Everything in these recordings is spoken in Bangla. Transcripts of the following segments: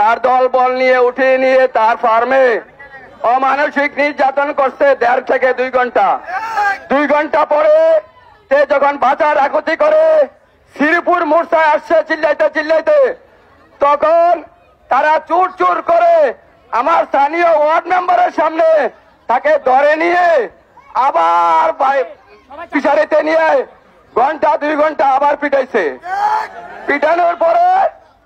তার দল বল নিয়ে উঠিয়ে নিয়ে তার ফার্মে অমানসিক নির্যাতন করছে 1.5 থেকে 2 ঘন্টা। 2 ঘন্টা পরে সে যখন বাজার আকুতি করে শ্রীপুর মোর্চায় আসছে চিল্লাইতে চিল্লাইতে, তখন তারা চুর চুর করে আমার স্থানীয় ওয়ার্ড মেম্বারের সামনে তাকে ধরে নিয়ে আবার পিছাড়িতে নিয়ে 1-2 ঘন্টা আবার পিটাইছে। পিটানোর পরে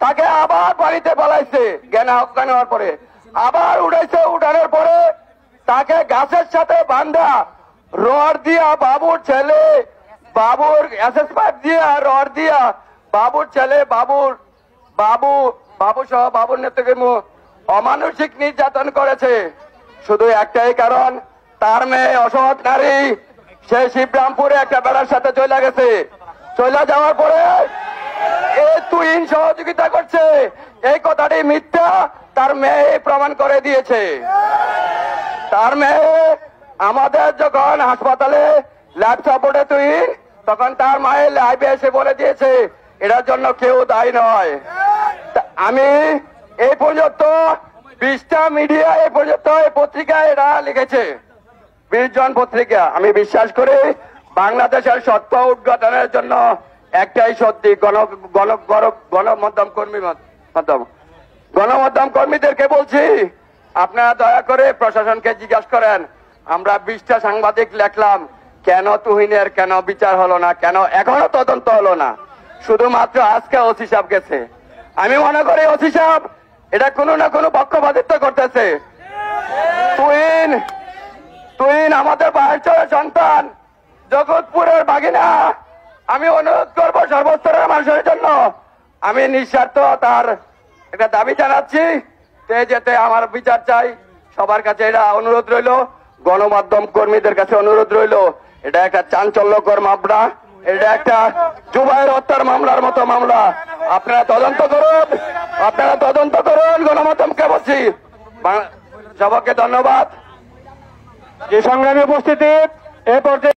তাকে আবার বাড়িতে পালাইছে, জ্ঞান অজ্ঞান হওয়ার পরে আবার উঠাইছে। উঠানোর পরে তাকে গাছের সাথে বান্ধা রড দিয়া বাবুর ছেলে, বাবুর SS5 দিয়া রড দিয়া বাবুর ছেলে বাবু সহ বাবুর নেতৃত্বে অমানসিক নির্যাতন করেছে। শুধু একটাই কারণ, তার মেয়ে অসৎ নারী, সে শিবরামপুরে একটা বেড়ার সাথে চলে গেছে। চলে যাওয়ার পরে এই তুহিন সহযোগিতা করছে, এই কথাটি মিথ্যা তার মেয়ে প্রমাণ করে দিয়েছে। তার মেয়ে আমাদের যখন হাসপাতালে ল্যাব সাপোর্টে তুহিন, তখন তার মায়ের লাইভে এসে বলে দিয়েছে এটার জন্য কেউ দায়ী নয়। আমি এই পর্যন্ত 20টা মিডিয়া এই পর্যন্ত এই পত্রিকায় এরা লিখেছে, 20 জন পত্রিকা। আমি বিশ্বাস করি বাংলাদেশের সত্য উদ্ঘাটনের জন্য একটাই সত্যি, গণমাধ্যম কর্মীদেরকে বলছি, আপনারা দয়া করে প্রশাসনকে জিজ্ঞাসা করেন। আমরা 20টা সাংবাদিক লেখলাম, কেন তুহিনের কেন বিচার হলো না, কেন এখনো তদন্ত হলো না। শুধুমাত্র আজকে ওসি সাহেব গেছে। আমি মনে করি ওসি সাহেব এটা কোনো না কোনো পক্ষপাতিত্ব করতেছে। তুহিন আমাদের বাহির সন্তান, জগৎপুরের বাগিনা। আমি অনুরোধ করবো সর্বস্তরের মানুষের জন্য, আমি নিঃস্বার্থ তার একটা দাবি জানাচ্ছি, যেতে আমার বিচার চাই। সবার কাছে এটা অনুরোধ রইল, গণমাধ্যম কর্মীদের কাছে অনুরোধ রইল। এটা একটা চাঞ্চল্যকর মামলা, এটা একটা জুবাইর হত্যার মামলার মতো মামলা। আপনারা তদন্ত করুন, গণমাধ্যমকে বলছি। সবাইকে ধন্যবাদ। যে সংগ্রামী উপস্থিতি এ পর্যায়ে